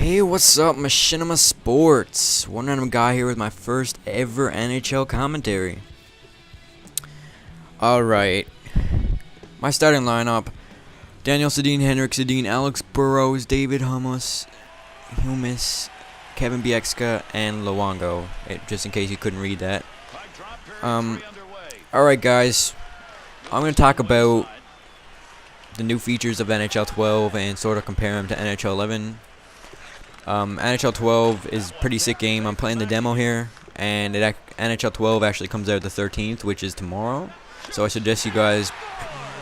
Hey, what's up, Machinima Sports? One random guy here with my first ever NHL commentary. Alright. My starting lineup: Daniel Sedin, Henrik Sedin, Alex Burrows, David Humus, Kevin Bieksa, and Luongo. Just in case you couldn't read that. Alright, guys. I'm going to talk about the new features of NHL 12 and sort of compare them to NHL 11. NHL 12 is a pretty sick game. I'm playing the demo here, and NHL 12 actually comes out the 13th, which is tomorrow. So I suggest you guys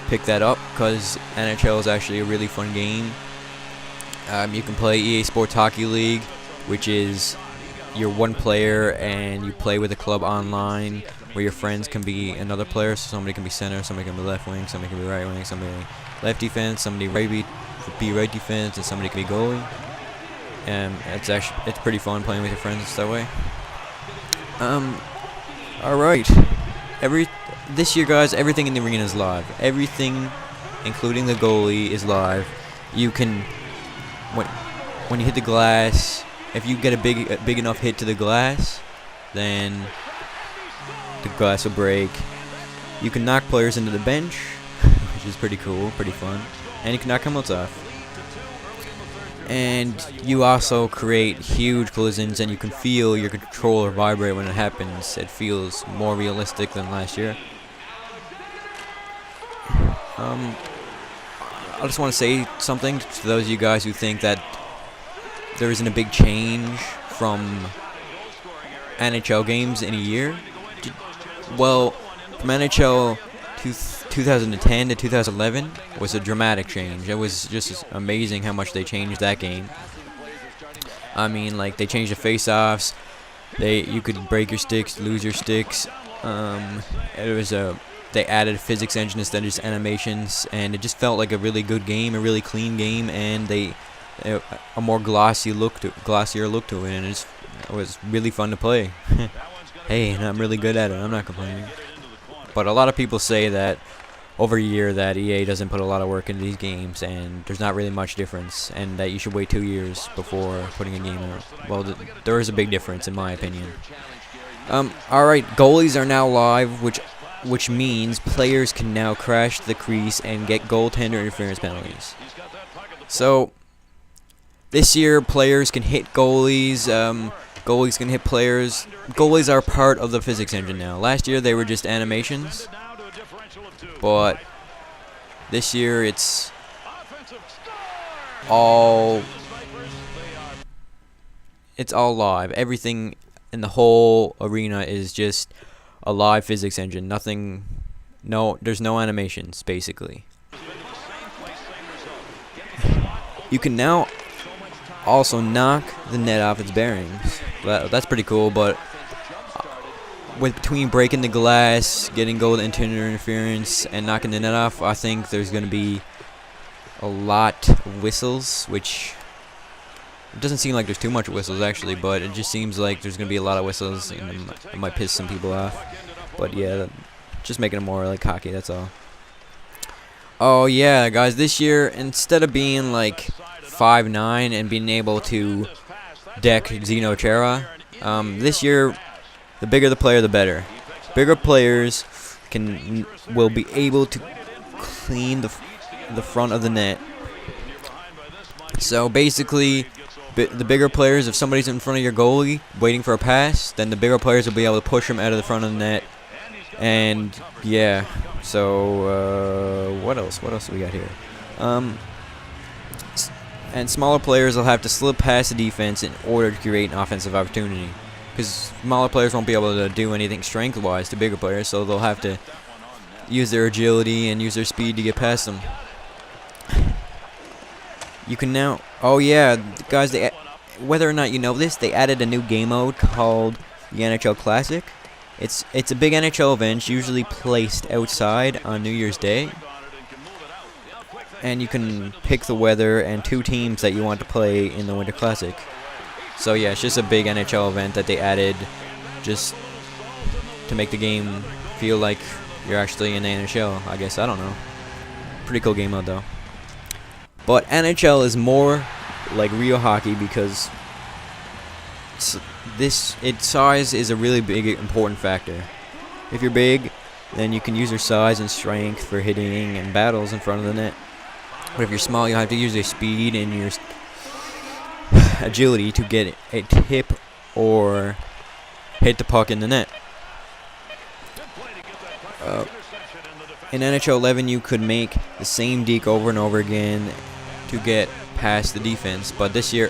pick that up because NHL is actually a really fun game. You can play EA Sports Hockey League, which is you're one player and you play with a club online where your friends can be another player. So somebody can be center, somebody can be left wing, somebody can be right wing, somebody left defense, somebody be right defense, and somebody can be goalie. And it's pretty fun playing with your friends that way. Alright. This year, guys, everything in the arena is live. Everything, including the goalie, is live. You can, when you hit the glass, if you get a big enough hit to the glass, then the glass will break. You can knock players into the bench, which is pretty cool, pretty fun, and you can knock helmets off. And you also create huge collisions, and you can feel your controller vibrate when it happens. It feels more realistic than last year. I just want to say something to those of you guys who think that there isn't a big change from NHL games in a year. Well, from NHL 2010 to 2011 was a dramatic change. It was just amazing how much they changed that game. I mean, like, they changed the face-offs. You could break your sticks, lose your sticks. They added a physics engine instead of just animations, and it just felt like a really good game, a really clean game, and a more glossier look to it, and it was really fun to play. Hey, and I'm really good at it. I'm not complaining. But a lot of people say that over a year that EA doesn't put a lot of work into these games, and there's not really much difference, and that you should wait 2 years before putting a game out. Well, there is a big difference, in my opinion. Alright, goalies are now live, which means players can now crash the crease and get goaltender interference penalties. So, this year, players can hit goalies, goalies can hit players. Goalies are part of the physics engine now. Last year, they were just animations. But this year, it's all live. Everything in the whole arena is just a live physics engine. There's no animations, basically. You can now also knock the net off its bearings. That's pretty cool, but between breaking the glass, getting goal interior interference, and knocking the net off, I think there's going to be a lot of whistles, which it doesn't seem like there's too much whistles, actually, but it just seems like there's going to be a lot of whistles, and it might piss some people off. But yeah, just making it more like hockey, that's all. Oh yeah, guys, this year, instead of being like 5'9" and being able to deck Zeno Chara, this year, the bigger the player, the better. Bigger players will be able to clean the front of the net. So basically, the bigger players, if somebody's in front of your goalie waiting for a pass, then the bigger players will be able to push him out of the front of the net. And yeah, so what else? What else do we got here? And smaller players will have to slip past the defense in order to create an offensive opportunity. Because smaller players won't be able to do anything strength-wise to bigger players, so they'll have to use their agility and use their speed to get past them. You can now... Oh yeah, guys, whether or not you know this, they added a new game mode called the NHL Classic. It's a big NHL event, usually placed outside on New Year's Day. And you can pick the weather and 2 teams that you want to play in the Winter Classic. So yeah, it's just a big NHL event that they added just to make the game feel like you're actually in the NHL, I guess. I don't know. Pretty cool game mode, though. But NHL is more like real hockey because size is a really big important factor. If you're big, then you can use your size and strength for hitting and battles in front of the net. But if you're small, you'll have to use your speed and your agility to get a tip or hit the puck in the net. In NHL 11, you could make the same deke over and over again to get past the defense, but this year